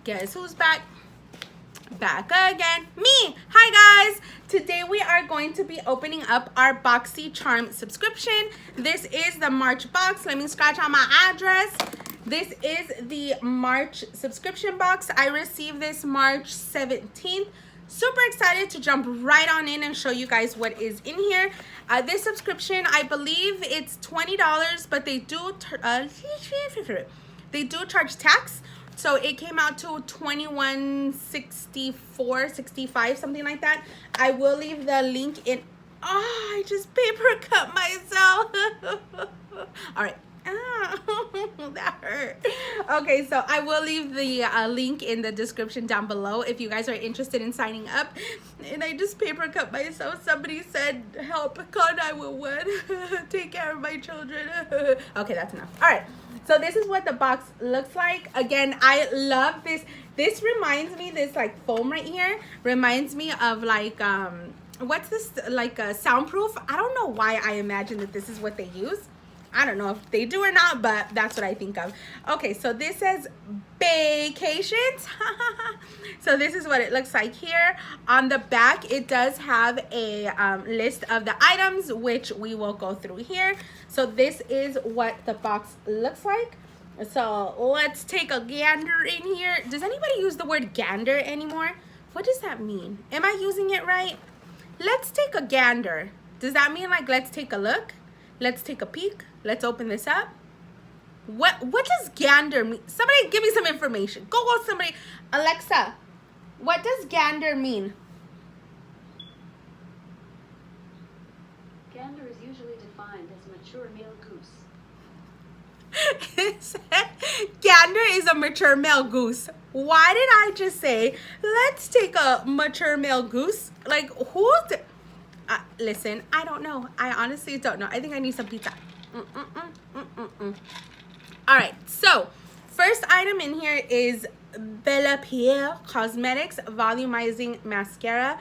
Guess who's back? Back again, me. Hi guys, today we are going to be opening up our BOXY charm subscription. This is the March box. Let me scratch out my address. This is the March subscription box. I received this March 17th. Super excited to jump right on in and show you guys what is in here. This subscription, I believe it's $20, but they do charge tax. So it came out to $21.64.65, something like that. I will leave the link in. Oh, I just paper cut myself. All right. Oh, that hurt. Okay, so I will leave the link in the description down below if you guys are interested in signing up. And I just paper cut myself. Somebody said, help, call 911. Take care of my children. Okay, that's enough. All right. So this is what the box looks like. Again, I love this. This reminds me, this like foam right here reminds me of like, what's this, like a soundproof? I don't know why I imagine that this is what they use. I don't know if they do or not, but that's what I think of. Okay, so this says vacations. So this is what it looks like here. On the back, it does have a list of the items, which we will go through here. So this is what the box looks like. So let's take a gander in here. Does anybody use the word gander anymore? What does that mean? Am I using it right? Let's take a gander. Does that mean like let's take a look? Let's take a peek. Let's open this up. What does gander mean? Somebody give me some information. Go somebody. Alexa, what does gander mean? Gander is usually defined as a mature male goose. It said gander is a mature male goose. Why did I just say, let's take a mature male goose? Like, who's... listen, I don't know. I honestly don't know. I think I need some pizza. All right, so first item in here is Bellapierre Cosmetics Volumizing Mascara.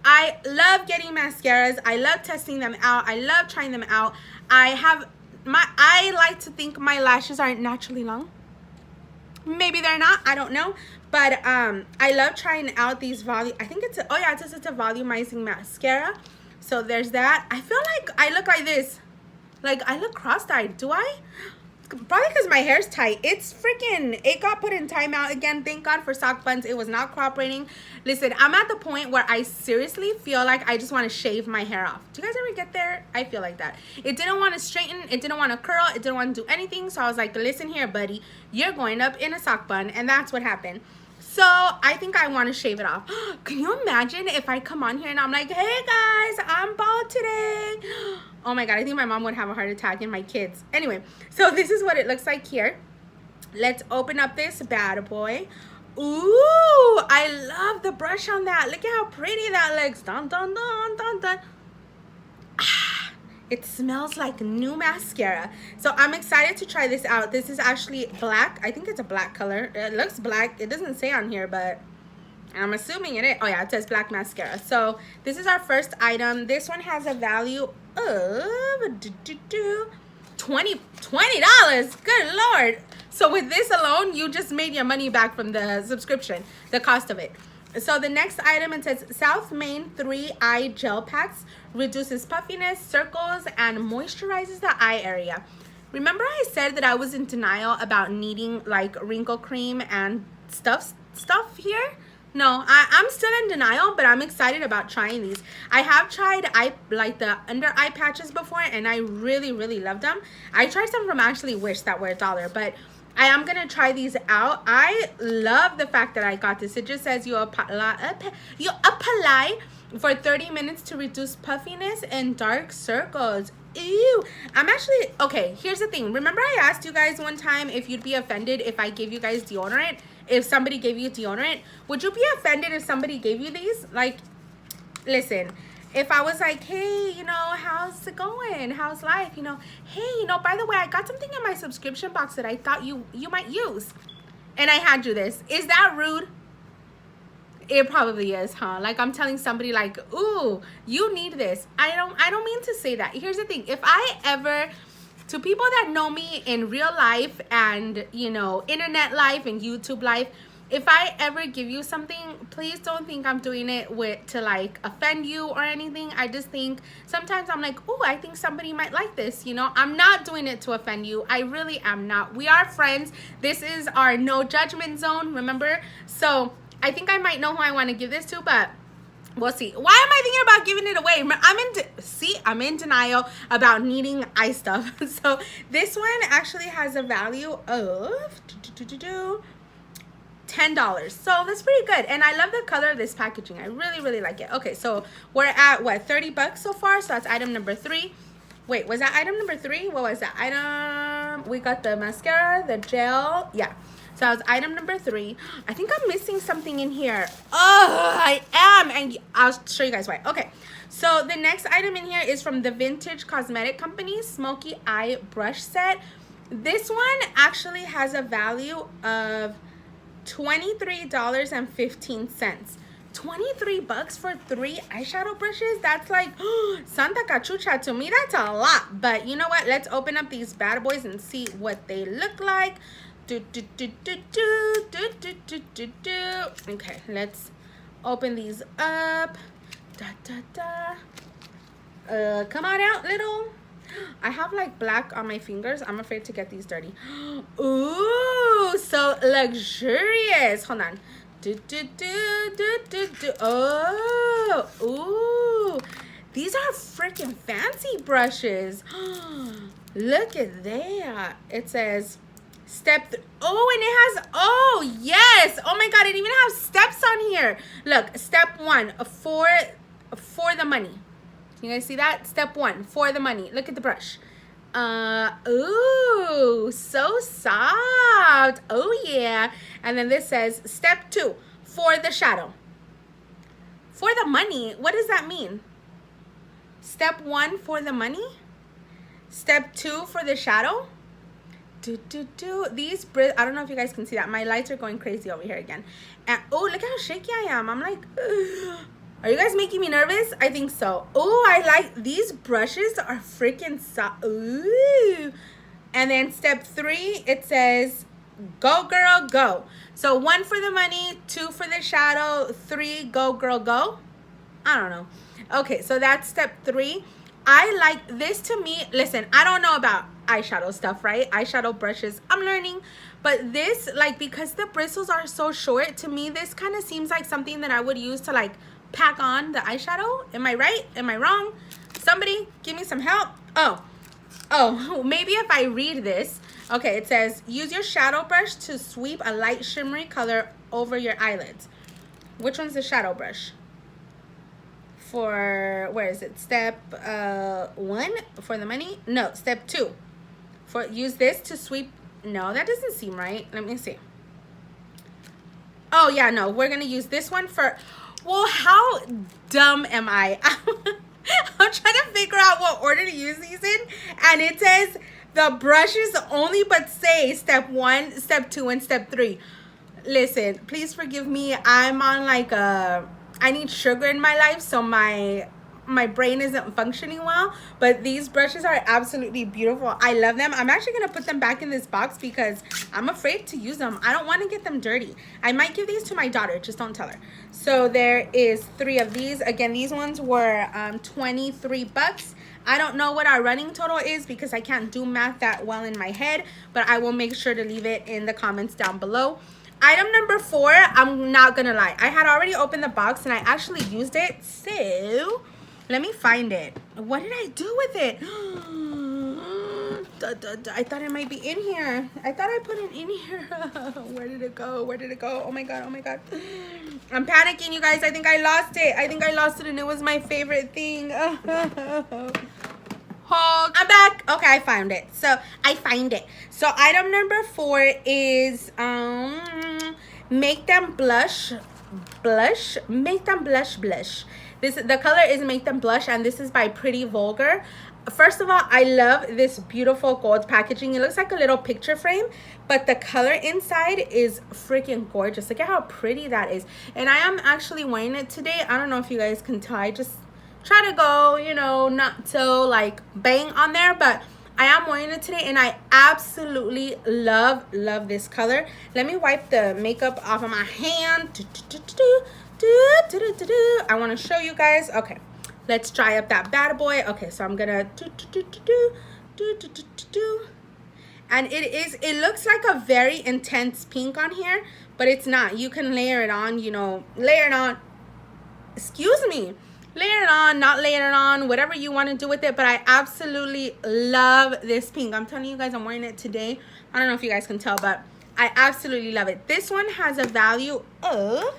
I love getting mascaras. I love testing them out. I love trying them out. I like to think my lashes aren't naturally long. Maybe they're not. I don't know. But I love trying out these I think it's a, oh yeah, it says it's a volumizing mascara. So there's that. I feel like I look like this. Like I look cross-eyed. Do I? Probably because my hair's tight. It's freaking, it got put in timeout again. Thank God for sock buns. It was not cooperating. Listen, I'm at the point where I seriously feel like I just want to shave my hair off. Do you guys ever get there? I feel like that. It didn't want to straighten. It didn't want to curl. It didn't want to do anything. So I was like, listen here, buddy. You're going up in a sock bun. And that's what happened. So I think I want to shave it off. Can you imagine if I come on here and I'm like, hey guys, I'm bald today. Oh my God, I think my mom would have a heart attack and my kids. Anyway, so this is what it looks like here. Let's open up this bad boy. Ooh, I love the brush on that. Look at how pretty that looks. Dun, dun, dun, dun, dun. Ah, it smells like new mascara. So I'm excited to try this out. This is actually black. I think it's a black color. It looks black. It doesn't say on here, but I'm assuming it is. Oh yeah, it says black mascara. So this is our first item. This one has a value of $20. Good Lord. So with this alone, you just made your money back from the subscription, the cost of it. So the next item, it says South Main 3 Eye Gel Packs, reduces puffiness, circles, and moisturizes the eye area. Remember I said that I was in denial about needing like wrinkle cream and stuff here? No, I'm still in denial, but I'm excited about trying these. I have tried like the under eye patches before, and I really, really love them. I tried some from Actually Wish that were $1, but I am going to try these out. I love the fact that I got this. It just says you apply for 30 minutes to reduce puffiness and dark circles. Ew. I'm actually, okay, here's the thing. Remember I asked you guys one time if you'd be offended if I gave you guys deodorant? If somebody gave you deodorant? Would you be offended if somebody gave you these? Like, listen. If I was like, hey, you know, how's it going? How's life? You know, hey, you know, by the way, I got something in my subscription box that I thought you might use. And I had you this. Is that rude? It probably is, huh? Like I'm telling somebody like, ooh, you need this. I don't mean to say that. Here's the thing. If I ever, to people that know me in real life and, you know, internet life and YouTube life, if I ever give you something, please don't think I'm doing it to like offend you or anything. I just think sometimes I'm like, oh, I think somebody might like this, you know. I'm not doing it to offend you. I really am not. We are friends. This is our no judgment zone, remember? So I think I might know who I want to give this to, but we'll see. Why am I thinking about giving it away? I'm in denial about needing eye stuff. So this one actually has a value of $10. So that's pretty good. And I love the color of this packaging. I really, really like it. Okay, so we're at what, 30 bucks so far? So that's item number 3. Wait, was that item number 3? What was that item? We got the mascara, the gel. Yeah. So that was item number 3. I think I'm missing something in here. Oh, I am. And I'll show you guys why. Okay. So the next item in here is from the Vintage Cosmetic Company Smokey Eye Brush Set. This one actually has a value of $23.15. 23 bucks for 3 eyeshadow brushes. That's like Santa Cachucha. To me, that's a lot. But you know what? Let's open up these bad boys and see what they look like. Okay, let's open these up. Come on out, little. I have like black on my fingers. I'm afraid to get these dirty. Ooh, so luxurious. Hold on. Oh, ooh. These are freaking fancy brushes. Look at that. It says oh, and it has, oh yes, oh my god, it even has steps on here. Look, step 1 for the money. You guys see that? Step 1 for the money. Look at the brush. Ooh, so soft. Oh yeah. And then this says step 2 for the shadow. For the money, what does that mean? Step 1 for the money, step 2 for the shadow. These I don't know if you guys can see that. My lights are going crazy over here again. And oh, look how shaky I am. I'm like, ugh. Are you guys making me nervous? I think so. Oh, I like these brushes are freaking soft. Ooh. And then step 3, it says go girl go. So 1 for the money, 2 for the shadow, 3 go girl go. I don't know. Okay, so that's step 3. I like this. To me, listen, I don't know about eyeshadow stuff, right? Eyeshadow brushes, I'm learning. But this, like, because the bristles are so short, to me this kind of seems like something that I would use to like pack on the eyeshadow. Am I right? Am I wrong? Somebody give me some help. Oh, maybe if I read this. Okay, it says use your shadow brush to sweep a light shimmery color over your eyelids. Which one's the shadow brush? For, where is it? Step 1 for the money? No, step 2 for use this to sweep. No, that doesn't seem right. Let me see. Oh yeah, no, we're gonna use this one for, well, how dumb am I? I'm trying to figure out what order to use these in, and it says the brushes only but say step 1, step 2, and step 3. Listen, please forgive me. I'm on like I need sugar in my life, so my brain isn't functioning well. But these brushes are absolutely beautiful. I love them. I'm actually going to put them back in this box because I'm afraid to use them. I don't want to get them dirty. I might give these to my daughter. Just don't tell her. So there is 3 of these. Again, these ones were 23 bucks. I don't know what our running total is because I can't do math that well in my head, but I will make sure to leave it in the comments down below. Item number 4, I'm not gonna lie, I had already opened the box and I actually used it, so let me find it. What did I do with it? I thought it might be in here. I thought I put it in here. Where did it go? Where did it go? Oh my god, oh my god. I'm panicking, you guys. I think I lost it. I think I lost it and it was my favorite thing. Hold, I'm back. Okay, I found it. So I find it. So item number 4 is make them blush. Make them blush. This, the color is Make Them Blush, and this is by Pretty Vulgar. First of all, I love this beautiful gold packaging. It looks like a little picture frame, but the color inside is freaking gorgeous. Look at how pretty that is. And I am actually wearing it today. I don't know if you guys can tell. I just try to go, you know, not so like bang on there, but I am wearing it today, and I absolutely love this color. Let me wipe the makeup off of my hand. I want to show you guys. Okay, let's dry up that bad boy. Okay, so I'm gonna and it looks like a very intense pink on here, but it's not. You can layer it on, you know, layer it on, excuse me, layer it on, not layer it on, whatever you want to do with it. But I absolutely love this pink. I'm telling you guys, I'm wearing it today. I don't know if you guys can tell, but I absolutely love it. This one has a value of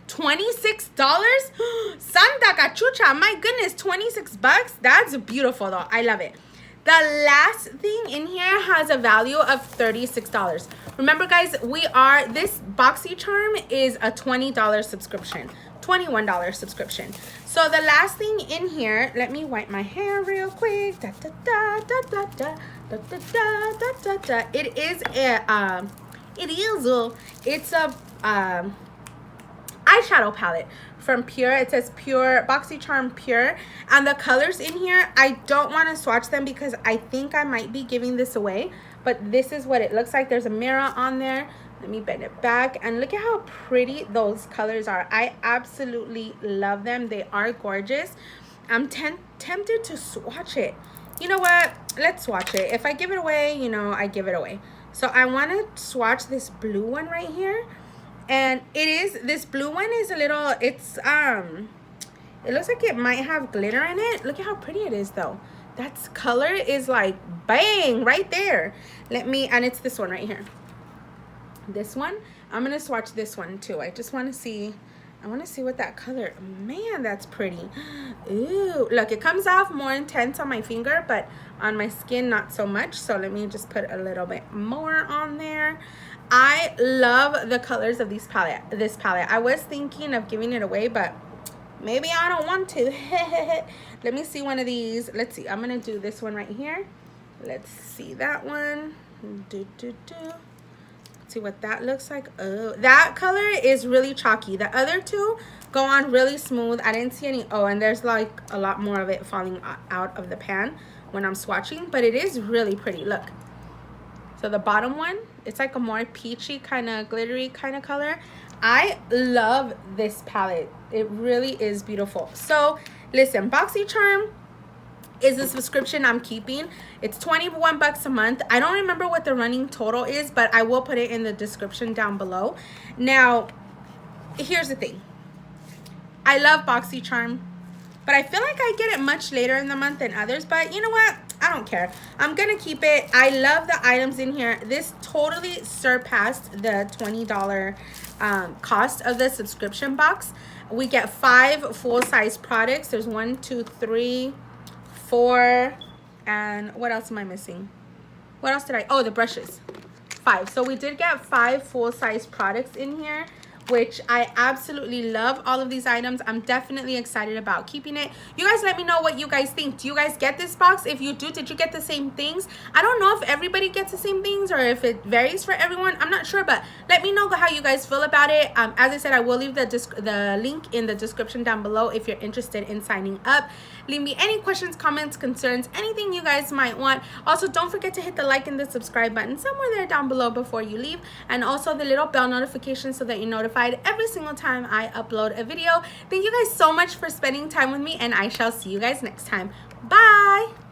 $26. Santa cachucha, my goodness, 26 bucks. That's beautiful though. I love it. The last thing in here has a value of $36. Remember guys, this BOXY charm is a $20 subscription, $21 subscription. So the last thing in here, let me wipe my hair real quick. It's a eyeshadow palette from Pur. It says Pur BOXY Charm Pur, and the colors in here, I don't want to swatch them because I think I might be giving this away, but this is what it looks like. There's a mirror on there. Let me bend it back, and look at how pretty those colors are. I absolutely love them. They are gorgeous. I'm tempted to swatch it. You know what, let's swatch it. If I give it away, you know, I give it away. So I want to swatch this blue one right here. And this blue one is a little, it looks like it might have glitter in it. Look at how pretty it is though. That color is like bang right there. And it's this one right here. This one, I'm gonna swatch this one too. I want to see what that color, man, that's pretty. Ooh, look, it comes off more intense on my finger, but on my skin not so much. So let me just put a little bit more on there. I love the colors of this palette. I was thinking of giving it away, but maybe I don't want to. Let me see one of these. Let's see. I'm gonna do this one right here. Let's see that one. See what that looks like. Oh, that color is really chalky. The other two go on really smooth. I didn't see any. Oh, and there's like a lot more of it falling out of the pan when I'm swatching, but it is really pretty. Look. So the bottom one, it's like a more peachy kind of glittery kind of color. I love this palette. It really is beautiful. So listen, BOXY Charm is a subscription I'm keeping. It's 21 bucks a month. I don't remember what the running total is, but I will put it in the description down below. Now, here's the thing. I love BOXY Charm, but I feel like I get it much later in the month than others. But you know what? I don't care. I'm gonna keep it. I love the items in here. This totally surpassed the $20 cost of the subscription box. We get 5 full-size products. There's 1, 2, 3, 4, and what else am I missing? What else did oh, the brushes. 5. So we did get 5 full-size products in here, which I absolutely love. All of these items, I'm definitely excited about keeping it. You guys let me know what you guys think. Do you guys get this box? If you do, did you get the same things? I don't know if everybody gets the same things or if it varies for everyone. I'm not sure, but let me know how you guys feel about it. As I said, I will leave the link in the description down below if you're interested in signing up. Leave me any questions, comments, concerns, anything you guys might want. Also, don't forget to hit the like and the subscribe button somewhere there down below before you leave, and also the little bell notification so that you're notified every single time I upload a video. Thank you guys so much for spending time with me, and I shall see you guys next time. Bye.